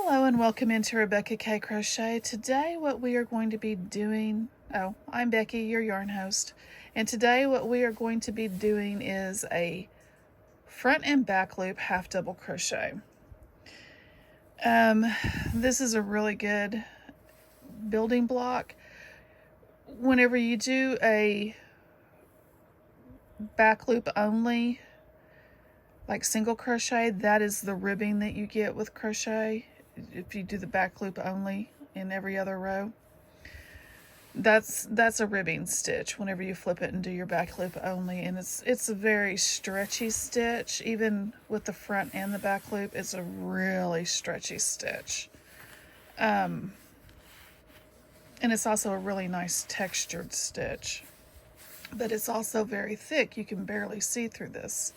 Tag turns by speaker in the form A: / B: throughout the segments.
A: Hello and welcome into Rebecca K Crochet. Today what we are going to be doing, I'm Becky, your yarn host, and today what we are going to be doing is a front and back loop half double crochet. This is a really good building block. Whenever you do a back loop only, like single crochet, that is the ribbing that you get with crochet. If you do the back loop only in every other row, that's a ribbing stitch whenever you flip it and do your back loop only, and it's a very stretchy stitch. Even with the front and the back loop, it's a really stretchy stitch, and it's also a really nice textured stitch, but it's also very thick. You can barely see through this.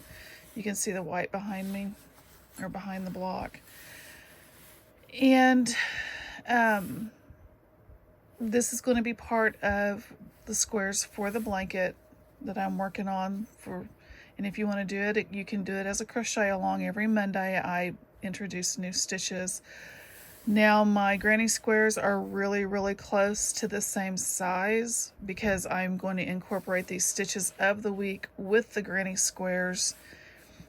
A: You can see the white behind me, or behind the block. And this is going to be part of the squares for the blanket that I'm working on for. And if you want to do it, you can do it as a crochet along. Every Monday I introduce new stitches. Now my granny squares are really close to the same size because I'm going to incorporate these stitches of the week with the granny squares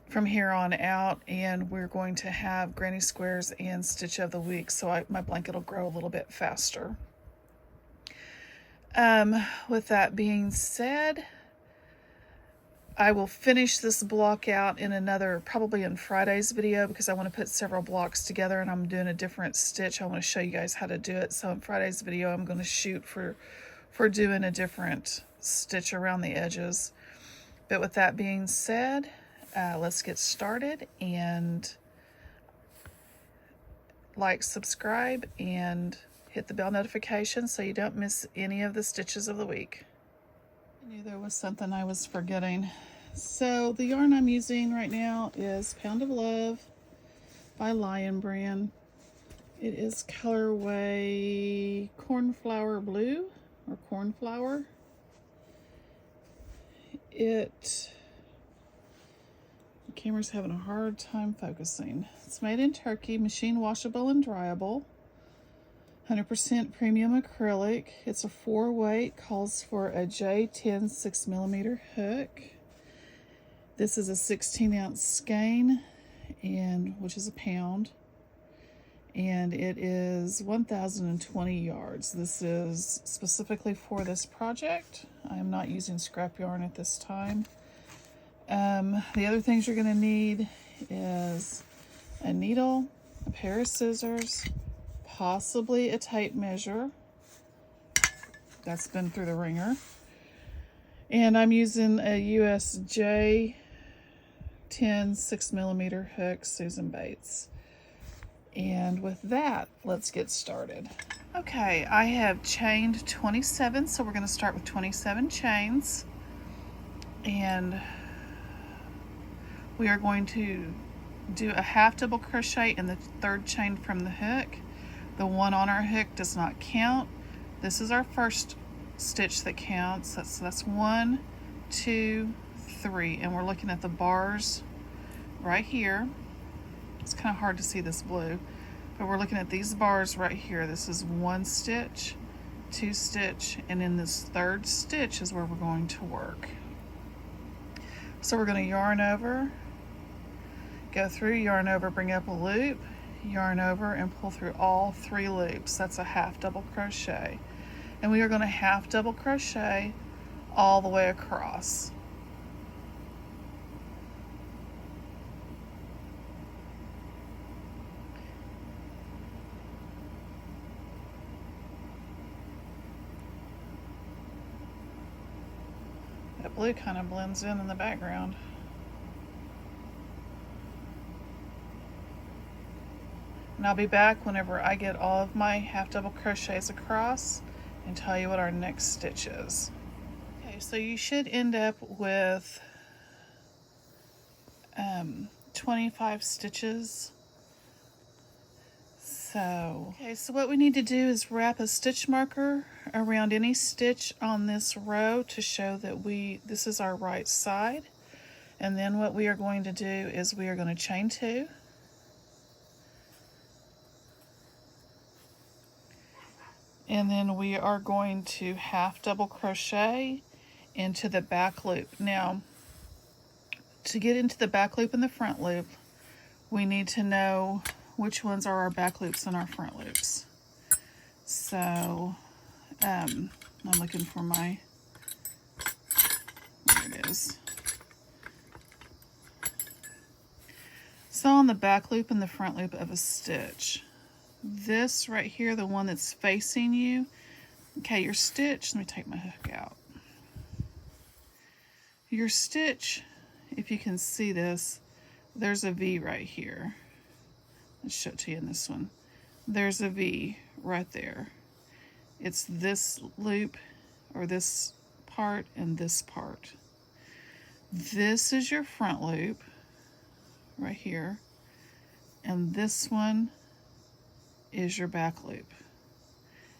A: from here on out, and we're going to have granny squares and stitch of the week, so my blanket will grow a little bit faster. With that being said, I will finish this block out in another, probably in Friday's video, because I want to put several blocks together and I'm doing a different stitch. I want to show you guys how to do it. So in Friday's video I'm going to shoot for doing a different stitch around the edges. But with that being said, let's get started, and like, subscribe, and hit the bell notification so you don't miss any of the stitches of the week. I knew there was something I was forgetting. So the yarn I'm using right now is Pound of Love by Lion Brand. It is colorway Cornflower Blue, or Cornflower. The camera's having a hard time focusing. It's made in Turkey, machine washable and dryable, 100% premium acrylic. It's a 4-weight, calls for a J10 6mm hook. This is a 16-ounce skein, which is a pound, and it is 1,020 yards. This is specifically for this project. I am not using scrap yarn at this time. The other things you're going to need is a needle, a pair of scissors, possibly a tape measure that's been through the wringer, and I'm using a USJ 10 6mm hook, Susan Bates. And with that, let's get started. Okay, I have chained 27, so we're going to start with 27 chains, and we are going to do a half double crochet in the third chain from the hook. The one on our hook does not count. This is our first stitch that counts. That's 1, 2, 3, and we're looking at the bars right here. It's kind of hard to see this blue, but we're looking at these bars right here. This is 1 stitch, 2 stitch, and in this third stitch is where we're going to work. So we're going to yarn over, go through, yarn over, bring up a loop, yarn over, and pull through all 3 loops. That's a half double crochet, and we are going to half double crochet all the way across. That blue kind of blends in the background. And I'll be back whenever I get all of my half double crochets across and tell you what our next stitch is. Okay, so you should end up with 25 stitches. So what we need to do is wrap a stitch marker around any stitch on this row to show that this is our right side. And then what we are going to do is we are going to chain 2, And then we are going to half double crochet into the back loop. Now, to get into the back loop and the front loop, we need to know which ones are our back loops and our front loops. So, I'm looking for my, there it is. So on the back loop and the front loop of a stitch, this right here, the one that's facing you, okay, your stitch, let me take my hook out. Your stitch, if you can see this, there's a V right here. Let's show it to you in this one. There's a V right there. It's this loop, or this part, and this part. This is your front loop right here, and this one is your back loop.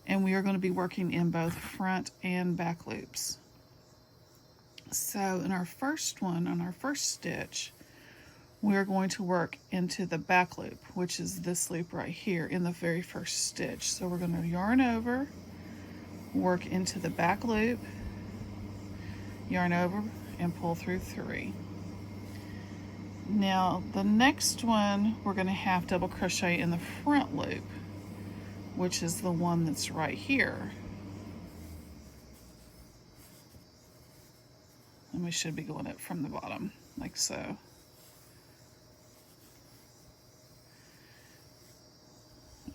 A: And we are going to be working in both front and back loops. So in our first one, on our first stitch, we're going to work into the back loop, which is this loop right here in the very first stitch. So we're going to yarn over, work into the back loop, yarn over, and pull through 3. Now the next one, we're going to half double crochet in the front loop, which is the one that's right here. And we should be going up from the bottom, like so.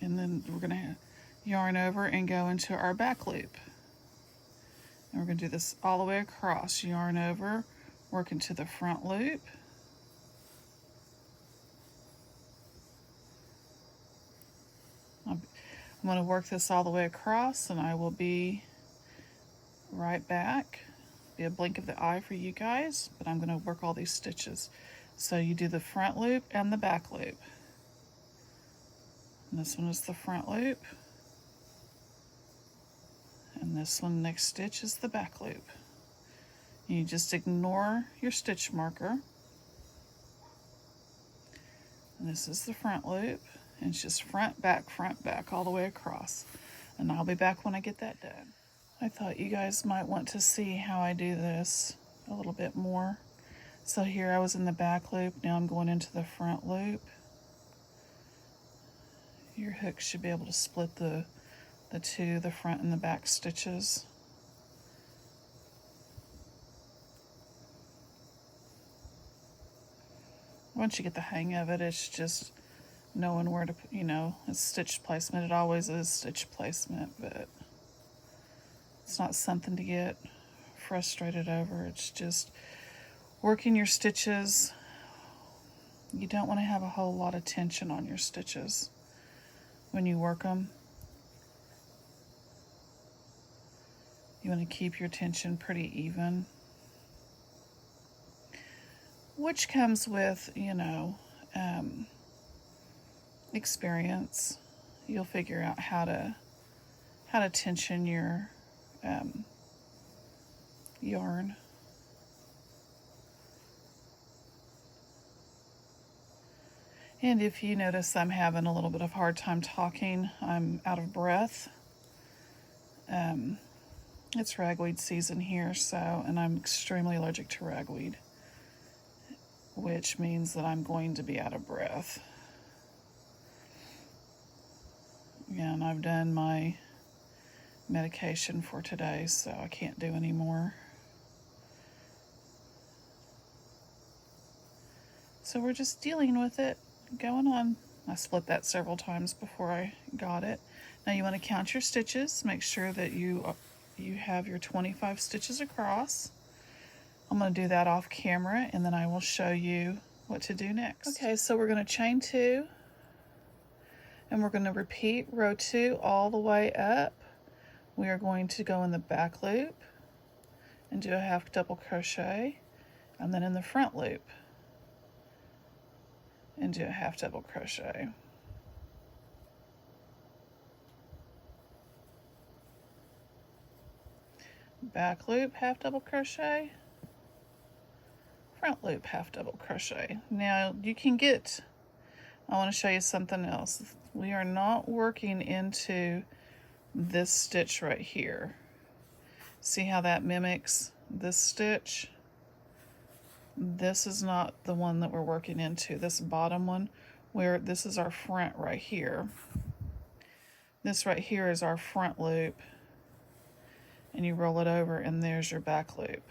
A: And then we're going to yarn over and go into our back loop. And we're going to do this all the way across. Yarn over, work into the front loop. I'm going to work this all the way across, and I will be right back. Be a blink of the eye for you guys, but I'm going to work all these stitches. So you do the front loop and the back loop. And this one is the front loop. And this one, next stitch, is the back loop. You just ignore your stitch marker. And this is the front loop. And it's just front, back, all the way across. And I'll be back when I get that done. I thought you guys might want to see how I do this a little bit more. So here I was in the back loop, now I'm going into the front loop. Your hook should be able to split the two, the front and the back stitches. Once you get the hang of it, it's just knowing where to, it's stitch placement. It always is stitch placement, but it's not something to get frustrated over. It's just working your stitches. You don't want to have a whole lot of tension on your stitches when you work them. You want to keep your tension pretty even, which comes with, experience. You'll figure out how to tension your yarn. And if you notice I'm having a little bit of hard time talking, I'm out of breath. It's ragweed season here, and I'm extremely allergic to ragweed, which means that I'm going to be out of breath. Yeah, and I've done my medication for today, so I can't do any more. So we're just dealing with it, going on. I split that several times before I got it. Now you want to count your stitches, make sure that you have your 25 stitches across. I'm going to do that off camera, and then I will show you what to do next. Okay, so we're going to chain 2, and we're going to repeat row 2 all the way up. We are going to go in the back loop and do a half double crochet, and then in the front loop and do a half double crochet. Back loop, half double crochet, front loop, half double crochet. Now you can I want to show you something else. We are not working into this stitch right here. See how that mimics this stitch? This is not the one that we're working into, this bottom one, where this is our front right here. This right here is our front loop, and you roll it over and there's your back loop.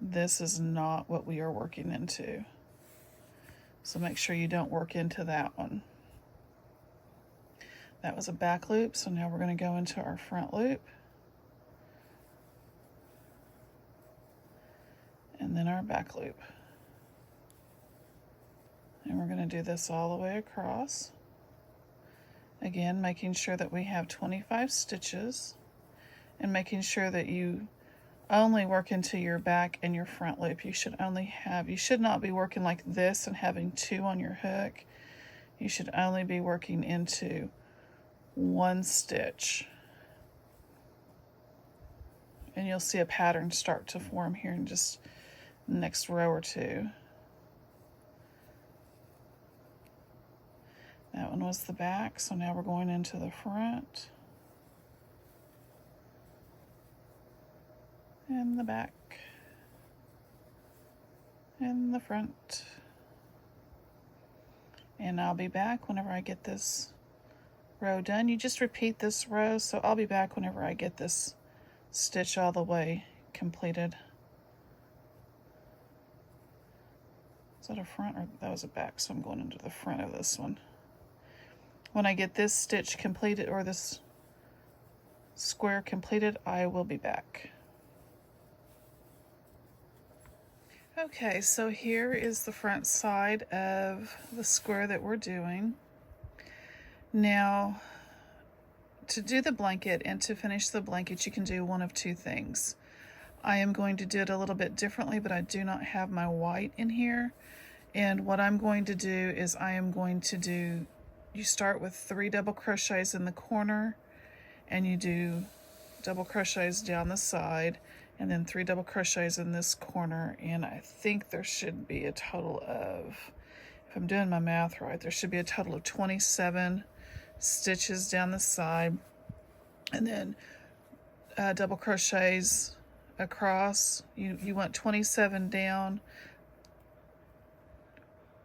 A: This is not what we are working into. So make sure you don't work into that one. That was a back loop, so now we're going to go into our front loop. And then our back loop. And we're going to do this all the way across. Again, making sure that we have 25 stitches and making sure that you only work into your back and your front loop. You should not be working like this and having 2 on your hook. You should only be working into 1 stitch. And you'll see a pattern start to form here in just the next row or 2. That one was the back, so now we're going into the front. And the back. And the front. And I'll be back whenever I get this row done. You just repeat this row, so I'll be back whenever I get this stitch all the way completed. Is that a front or that was a back? So I'm going into the front of this one. When I get this stitch completed, or this square completed, I will be back. Okay, so here is the front side of the square that we're doing. Now, to do the blanket and to finish the blanket, you can do one of 2 things. I am going to do it a little bit differently, but I do not have my white in here. And what I'm going to do is you start with 3 double crochets in the corner, and you do double crochets down the side, and then 3 double crochets in this corner, and I think there should be a total of, if I'm doing my math right, there should be a total of 27 stitches down the side, and then double crochets across. You want 27 down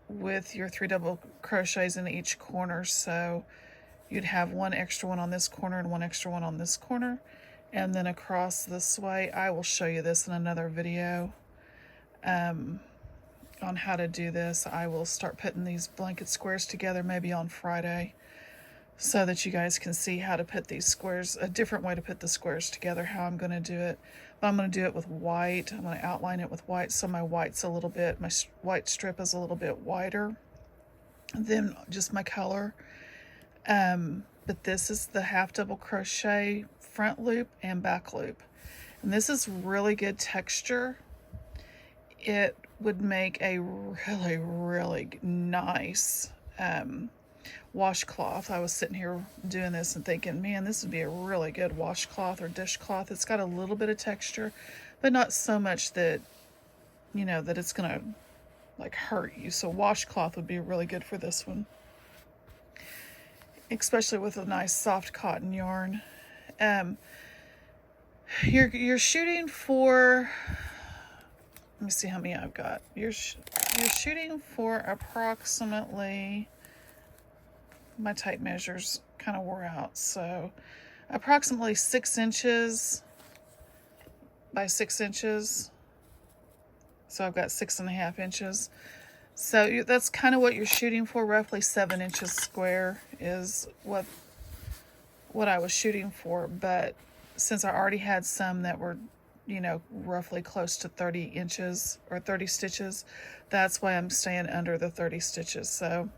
A: with your 3 double crochets in each corner, so you'd have 1 extra one on this corner and 1 extra one on this corner, and then across this way. I will show you this in another video on how to do this. I will start putting these blanket squares together maybe on Friday, so that you guys can see how to put these squares, a different way to put the squares together, how I'm going to do it. But I'm going to do it with white. I'm going to outline it with white, so my white strip is a little bit wider than just my color. But this is the half double crochet front loop and back loop. And this is really good texture. It would make a really, really nice washcloth. I was sitting here doing this and thinking, man, this would be a really good washcloth or dishcloth. It's got a little bit of texture, but not so much that, that it's gonna like hurt you. So washcloth would be really good for this one, especially with a nice soft cotton yarn. You're shooting for, let me see how many I've got. You're shooting for approximately, my tape measures kind of wore out, so approximately 6 inches by 6 inches. So I've got 6.5 inches. So that's kind of what you're shooting for. Roughly 7 inches square is what I was shooting for. But since I already had some that were, roughly close to 30 inches or 30 stitches, that's why I'm staying under the 30 stitches. So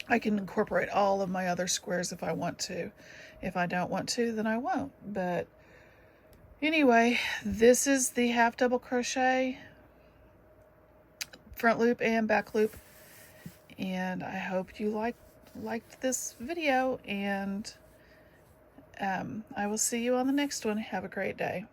A: I can incorporate all of my other squares if I want to. If I don't want to, then I won't. But anyway, this is the half double crochet front loop and back loop. And I hope you liked this video, and I will see you on the next one. Have a great day.